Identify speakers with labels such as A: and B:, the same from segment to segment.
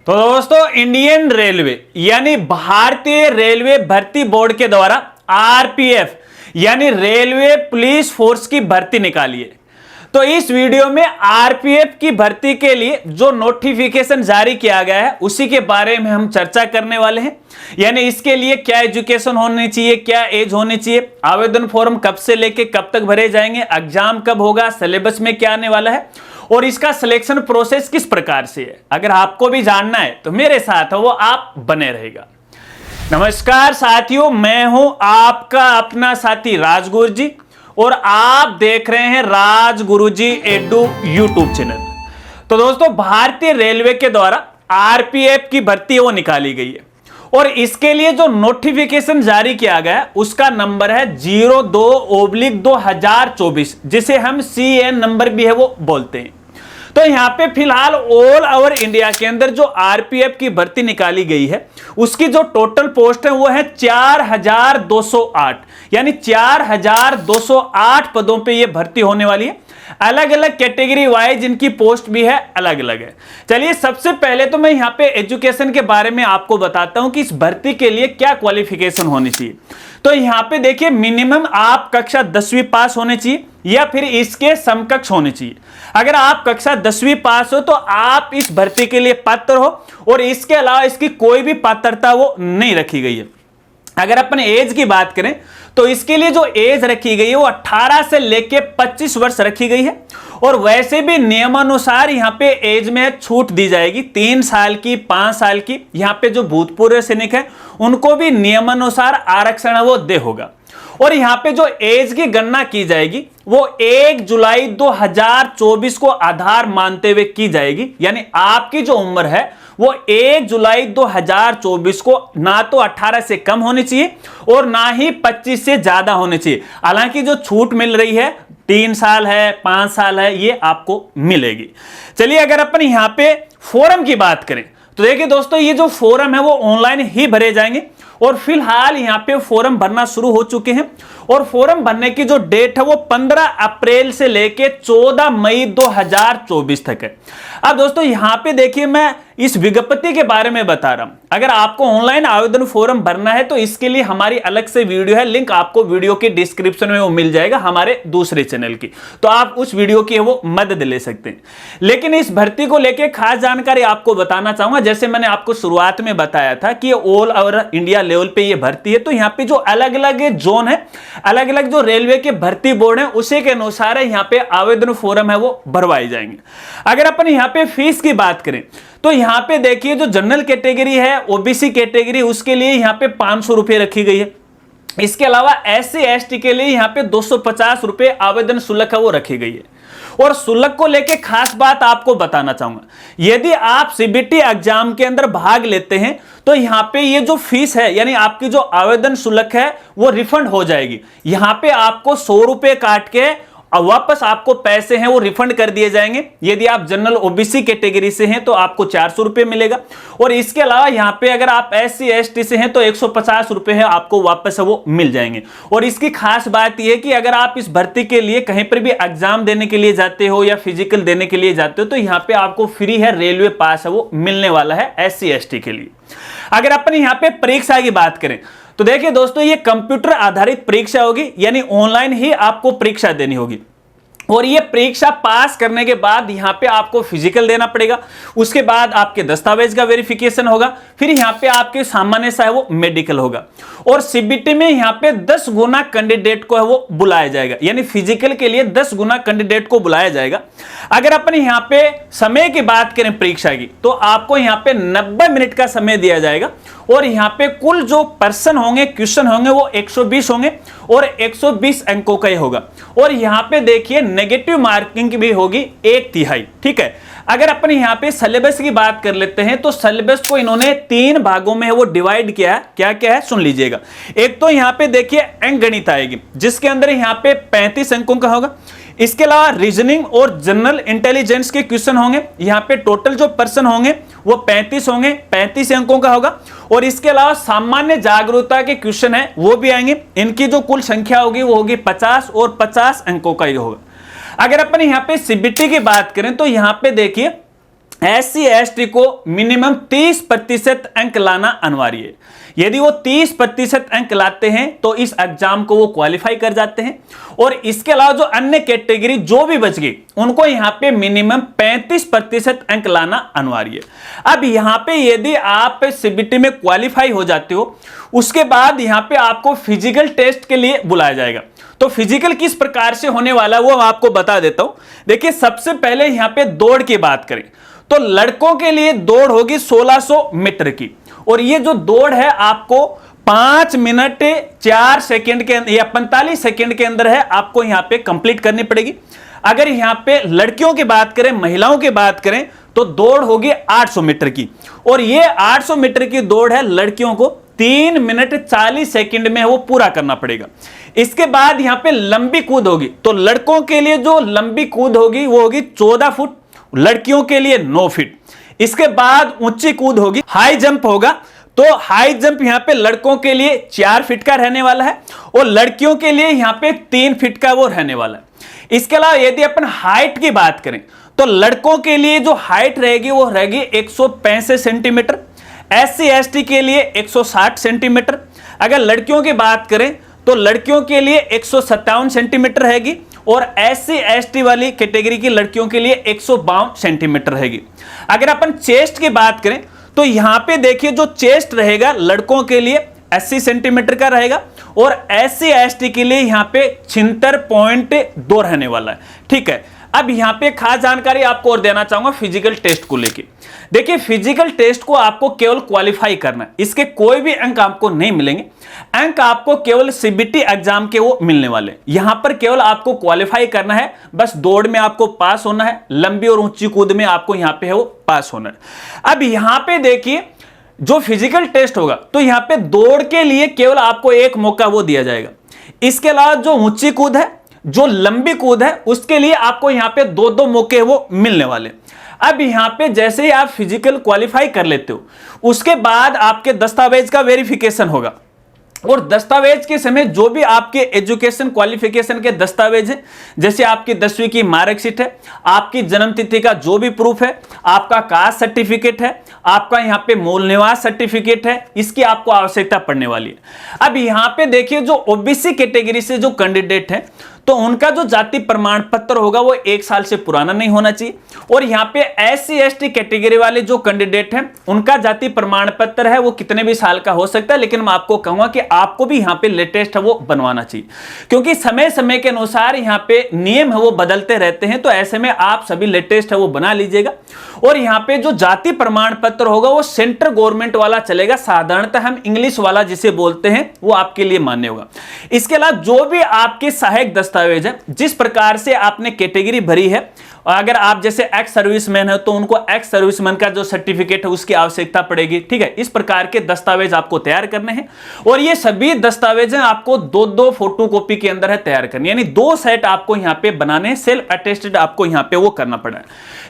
A: तो दोस्तों Indian railway यानी भारतीय रेलवे भर्ती बोर्ड के द्वारा आरपीएफ यानी रेलवे पुलिस फोर्स की भर्ती निकाली है। तो इस वीडियो में आरपीएफ की भर्ती के लिए जो नोटिफिकेशन जारी किया गया है उसी के बारे में हम चर्चा करने वाले हैं। यानी इसके लिए क्या एजुकेशन होनी चाहिए, क्या एज होनी चाहिए, आवेदन फॉर्म कब से लेके कब तक भरे जाएंगे, एग्जाम कब होगा, सिलेबस में क्या आने वाला है और इसका सिलेक्शन प्रोसेस किस प्रकार से है। अगर आपको भी जानना है तो मेरे साथ वो आप बने रहेगा। नमस्कार साथियों, मैं हूं आपका अपना साथी राजगुरु जी और आप देख रहे हैं राजगुरुजी एडू यूट्यूब चैनल। तो दोस्तों भारतीय रेलवे के द्वारा आरपीएफ की भर्ती वो निकाली गई है और इसके लिए जो नोटिफिकेशन जारी किया गया उसका नंबर है 02/2024 जिसे हम CN नंबर भी है वो बोलते हैं। तो यहां पे फिलहाल ऑल ओवर इंडिया के अंदर जो आरपीएफ की भर्ती निकाली गई है उसकी जो टोटल पोस्ट है वो है 4208 यानी 4208 पदों पे ये भर्ती होने वाली है। अलग अलग कैटेगरी वाइज इनकी पोस्ट भी है, अलग अलग है। चलिए सबसे पहले तो मैं यहां पे एजुकेशन के बारे में आपको बताता हूं कि इस भर्ती के लिए क्या क्वालिफिकेशन होनी चाहिए। तो यहां पे देखिए मिनिमम आप कक्षा 10वीं पास होने चाहिए या फिर इसके समकक्ष होने चाहिए। अगर आप कक्षा 10वीं पास हो तो आप इस भर्ती के लिए पात्र हो और इसके अलावा इसकी कोई भी पात्रता वो नहीं रखी गई है। अगर अपन एज की बात करें तो इसके लिए जो एज रखी गई है वो 18 से लेके 25 वर्ष रखी गई है और वैसे भी नियमानुसार यहां पे एज में छूट दी जाएगी 3 साल की, 5 साल की। यहां पे जो भूतपूर्व सैनिक है उनको भी नियमानुसार आरक्षण वो दे होगा। और यहां पे जो एज की गणना की जाएगी वो 1 जुलाई 2024 को आधार मानते हुए की जाएगी। यानी आपकी जो उम्र है वो 1 जुलाई 2024 को ना तो 18 से कम होनी चाहिए और ना ही 25 से ज्यादा होनी चाहिए। हालांकि जो छूट मिल रही है 3 साल है, 5 साल है, ये आपको मिलेगी। चलिए अगर अपन यहां पे फॉर्म की बात करें तो देखिए दोस्तों ये जो फॉर्म है वो ऑनलाइन ही भरे जाएंगे और फिलहाल यहां पे फॉर्म भरना शुरू हो चुके हैं और फॉर्म भरने की जो डेट है वो 15 अप्रैल से लेके 14 मई 2024 तक है। अब दोस्तों यहां पे देखिए मैं इस विज्ञप्ति के बारे में बता रहा हूं। अगर आपको ऑनलाइन आवेदन फॉर्म भरना है तो इसके लिए हमारी अलग से वीडियो है, लिंक आपको वीडियो के डिस्क्रिप्शन में वो मिल जाएगा हमारे दूसरे चैनल की, तो आप उस वीडियो की वो मदद ले सकते हैं। लेकिन इस भर्ती को लेकर खास जानकारी आपको बताना चाहूंगा। जैसे मैंने आपको शुरुआत में बताया था कि ऑल ओवर इंडिया लेवल पे ये भर्ती है, तो यहाँ पे जो अलग अलग जोन है, अलग अलग जो रेलवे के भर्ती बोर्ड है उसी के अनुसार यहाँ पे आवेदन फॉर्म है वो भरवाए जाएंगे। अगर अपन यहाँ पे फीस की बात करें तो यहां पे देखिए जो जनरल कैटेगरी है, ओबीसी कैटेगरी, उसके लिए यहां पे 500 रुपए रखी गई है। इसके अलावा SC ST के लिए यहां पे 250 रुपए आवेदन शुल्क है वो रखी गई है। और शुल्क को लेके खास बात आपको बताना चाहूंगा, यदि आप CBT एग्जाम के अंदर भाग लेते हैं तो यहां पे ये जो फीस है यानी आपकी जो आवेदन शुल्क है वो रिफंड हो जाएगी। यहां पे आपको 100 रुपए काट के और वापस आपको पैसे हैं वो रिफंड कर दिए जाएंगे। यदि आप जनरल ओबीसी कैटेगरी से हैं तो आपको 400 रुपए मिलेगा और इसके अलावा यहां पे अगर आप SC ST से हैं तो 150 रुपए है आपको वापस है वो मिल जाएंगे। और इसकी खास बात यह है कि अगर आप इस भर्ती के लिए कहीं पर भी एग्जाम देने के लिए जाते हो या फिजिकल देने के लिए जाते हो तो यहां पे आपको फ्री है रेलवे पास है वो मिलने वाला है SC ST के लिए। अगर अपन यहां पे परीक्षा की बात करें तो देखिए दोस्तों ये कंप्यूटर आधारित परीक्षा होगी, यानी ऑनलाइन ही आपको परीक्षा देनी होगी और ये परीक्षा पास करने के बाद यहाँ पे आपको फिजिकल देना पड़ेगा। उसके बाद आपके दस्तावेज का वेरिफिकेशन होगा, फिर यहाँ पे आपके सामान्य सा है वो मेडिकल होगा और CBT में यहाँ पे 10 गुना कैंडिडेट को है वो बुलाया जाएगा। यानी फिजिकल के लिए 10 गुना कैंडिडेट को बुलाया जाएगा। अगर अपन यहाँ पे समय की बात करें परीक्षा की तो आपको यहाँ पे 90 मिनट का समय दिया जाएगा और यहाँ पे कुल जो पर्सन होंगे, क्वेश्चन होंगे वो 120 होंगे और 120 अंकों का ही होगा। और यहाँ पे देखिए नेगेटिव मार्किंग भी होगी 1/3। ठीक है। अगर अपन यहाँ पे सिलेबस की बात कर लेते हैं तो सिलेबस को इन्होंने 3 भागों में है वो डिवाइड किया है। क्या क्या है सुन लीजिएगा। एक तो यहाँ पे देखिए अंकगणित आएगी जिसके अंदर यहाँ पे 35 अंकों का होगा। इसके अलावा रीजनिंग और जनरल इंटेलिजेंस के क्वेश्चन होंगे। यहाँ पे टोटल जो पर्सन होंगे वो 35 होंगे, 35 अंकों का होगा। और इसके अलावा सामान्य जागरूकता के क्वेश्चन है वो भी आएंगे। इनकी जो कुल संख्या होगी वो होगी 50 और 50 अंकों का ही होगा। अगर अपन यहाँ पे CBT की बात करें तो यहाँ पे देखिए SC ST को मिनिमम 30% अंक लाना अनिवार्य है। यदि वो 30% अंक लाते हैं तो इस एग्जाम को वो क्वालिफाई कर जाते हैं। और इसके अलावा जो अन्य कैटेगरी जो भी बच गई उनको यहां पे मिनिमम 35% अंक लाना अनिवार्य है। अब यहां पे यदि आप CBT में क्वालिफाई हो जाते हो, उसके बाद यहां पे आपको फिजिकल टेस्ट के लिए बुलाया जाएगा। तो फिजिकल किस प्रकार से होने वाला है वो मैं आपको बता देता हूं। देखिए, सबसे पहले यहां पे दौड़ की बात करें तो लड़कों के लिए दौड़ होगी 1600 मीटर की, और ये जो दौड़ है आपको 5 मिनट 4 सेकंड के या 45 सेकंड के अंदर है आपको यहां पे कंप्लीट करनी पड़ेगी। अगर यहां पे लड़कियों की बात करें, महिलाओं की बात करें तो दौड़ होगी 800 मीटर की, और ये 800 मीटर की दौड़ है लड़कियों को 3 मिनट 40 सेकंड में वो पूरा करना पड़ेगा। इसके बाद यहां पे लंबी कूद होगी, तो लड़कों के लिए जो लंबी कूद होगी वो होगी 14 फुट, लड़कियों के लिए 9 फीट। इसके बाद ऊंची कूद होगी, हाई जंप होगा, तो हाई जंप यहां पे लड़कों के लिए 4 फीट का रहने वाला है और लड़कियों के लिए यहां पे 3 फीट का वो रहने वाला है। इसके अलावा यदि अपन हाइट की बात करें तो लड़कों के लिए जो हाइट रहेगी वो रहेगी 165 सेंटीमीटर, SC ST के लिए 160 सेंटीमीटर। अगर लड़कियों की बात करें तो लड़कियों के लिए 157 सेंटीमीटर रहेगी और SC ST वाली कैटेगरी की लड़कियों के लिए 152 सेंटीमीटर रहेगी। अगर अपन चेस्ट की बात करें तो यहां पे देखिए जो चेस्ट रहेगा लड़कों के लिए 80 सेंटीमीटर का रहेगा और SC ST के लिए यहां पे 76.2 रहने वाला है। ठीक है, अब यहां पे खास जानकारी आपको और देना चाहूंगा फिजिकल टेस्ट को लेके। देखिए, फिजिकल टेस्ट को आपको केवल क्वालिफाई करना है, इसके कोई भी अंक आपको नहीं मिलेंगे। अंक आपको केवल CBT एग्जाम के वो मिलने वाले। यहां पर केवल आपको क्वालिफाई करना है, बस दौड़ में आपको पास होना है, लंबी और ऊंची कूद में आपको यहां पे है वो पास होना है। अब यहां पे देखिए जो फिजिकल टेस्ट होगा तो यहां पे दौड़ के लिए केवल आपको एक मौका वो दिया जाएगा। इसके अलावा जो ऊंची कूद है, जो लंबी कूद है, उसके लिए आपको यहां पे 2-2 मौके वो मिलने वाले। अब यहां पे जैसे ही आप फिजिकल क्वालिफाई कर लेते हो उसके बाद आपके दस्तावेज का वेरिफिकेशन होगा, और दस्तावेज के समय जो भी आपके एजुकेशन क्वालिफिकेशन के दस्तावेज हैं, जैसे आपकी 10वीं की मार्कशीट है, आपकी जन्मतिथि का जो भी प्रूफ है, आपका कास्ट सर्टिफिकेट है, आपका यहां पे मूल निवास सर्टिफिकेट है, इसकी आपको आवश्यकता पड़ने वाली है। अब यहां पे देखिए जो OBC कैटेगरी से जो कैंडिडेट है तो उनका जो जाति प्रमाण पत्र होगा वो 1 साल से पुराना नहीं होना चाहिए, और यहाँ पे SC ST कैटेगरी वाले जो कैंडिडेट हैं उनका जाति प्रमाण पत्र है वो कितने भी साल का हो सकता है, लेकिन मैं आपको कहूंगा कि आपको भी यहाँ पे लेटेस्ट है वो बनवाना चाहिए, क्योंकि समय समय के अनुसार यहाँ पे नियम है वो बदलते रहते हैं। तो ऐसे में आप सभी लेटेस्ट है वो बना लीजिएगा। और यहाँ पे जो जाति प्रमाण पत्र होगा वो सेंट्रल गवर्नमेंट वाला चलेगा, साधारणतः हम इंग्लिश वाला जिसे बोलते हैं वो आपके लिए मान्य होगा। इसके अलावा जो भी आपके सहायक दस्तावेज है, जिस प्रकार से आपने कैटेगरी भरी है, अगर आप जैसे एक्स सर्विसमैन है तो उनको एक्स सर्विसमैन का जो सर्टिफिकेट है उसकी आवश्यकता पड़ेगी। ठीक है, इस प्रकार के दस्तावेज आपको तैयार करने हैं, और ये सभी दस्तावेज आपको 2-2 फोटोकॉपी के अंदर है तैयार करनी, यानी 2 सेट आपको यहां पे बनाने हैं, सेल्फ अटेस्टेड आपको यहां पे वो करना पड़ा है।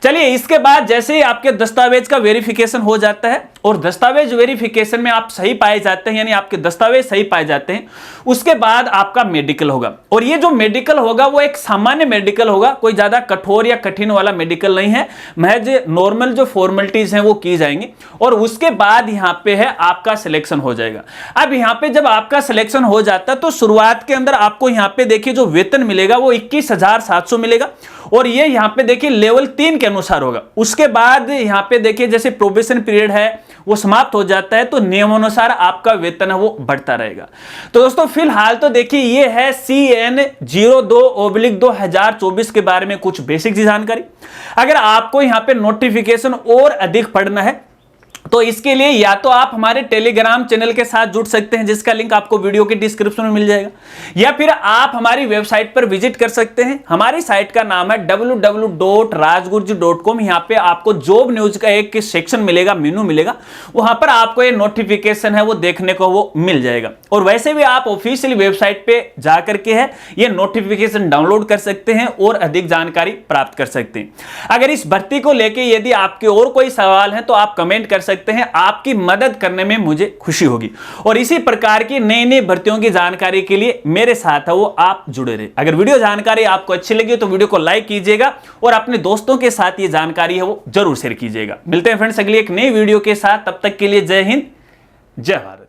A: चलिए, इसके बाद जैसे ही आपके दस्तावेज का वेरिफिकेशन हो जाता है और दस्तावेज वेरिफिकेशन में आप सही पाए जाते हैं, यानी आपके दस्तावेज सही पाए जाते हैं, उसके बाद आपका मेडिकल होगा। और ये जो मेडिकल होगा वो एक सामान्य मेडिकल होगा, कोई ज्यादा कठोर या कठिन वाला मेडिकल नहीं है, महज नॉर्मल जो फॉर्मेलिटीज हैं वो की जाएंगी, और उसके बाद यहां पे है आपका सिलेक्शन हो जाएगा। अब यहां पे जब आपका सिलेक्शन हो जाता है तो शुरुआत के अंदर आपको यहां पे देखिए जो वेतन मिलेगा वो 21,700 मिलेगा, और ये यहां पे देखिए लेवल 3 के अनुसार होगा। उसके बाद यहां पे देखिए जैसे प्रोबेशन पीरियड है वो समाप्त हो जाता है तो नियमानुसार आपका वेतन है वो बढ़ता रहेगा। तो दोस्तों फिलहाल तो देखिए ये है CN 02/2024 के बारे में कुछ बेसिक जानकारी। अगर आपको यहां पे नोटिफिकेशन और अधिक पढ़ना है तो इसके लिए या तो आप हमारे टेलीग्राम चैनल के साथ जुड़ सकते हैं, जिसका लिंक आपको वीडियो के डिस्क्रिप्शन में मिल जाएगा, या फिर आप हमारी वेबसाइट पर विजिट कर सकते हैं। हमारी साइट का नाम है www.rajgurji.com। यहाँ पे आपको जॉब न्यूज का एक सेक्शन मिलेगा, मेनू मिलेगा, वहां पर आपको ये नोटिफिकेशन है वो देखने को वो मिल जाएगा। और वैसे भी आप ऑफिशियल वेबसाइट पे जाकर के है ये नोटिफिकेशन डाउनलोड कर सकते हैं और अधिक जानकारी प्राप्त कर सकते हैं। अगर इस भर्ती को लेकर यदि आपके और कोई सवाल है तो आप कमेंट कर सकते सकते हैं। आपकी मदद करने में मुझे खुशी होगी और इसी प्रकार की नई नई भर्तियों की जानकारी के लिए मेरे साथ है वो आप जुड़े रहे। अगर वीडियो जानकारी आपको अच्छी लगी तो वीडियो को लाइक कीजिएगा और अपने दोस्तों के साथ ये जानकारी है वो जरूर शेयर कीजिएगा। मिलते हैं फ्रेंड्स अगली एक नई वीडियो के साथ, तब तक के लिए जय हिंद, जय भारत।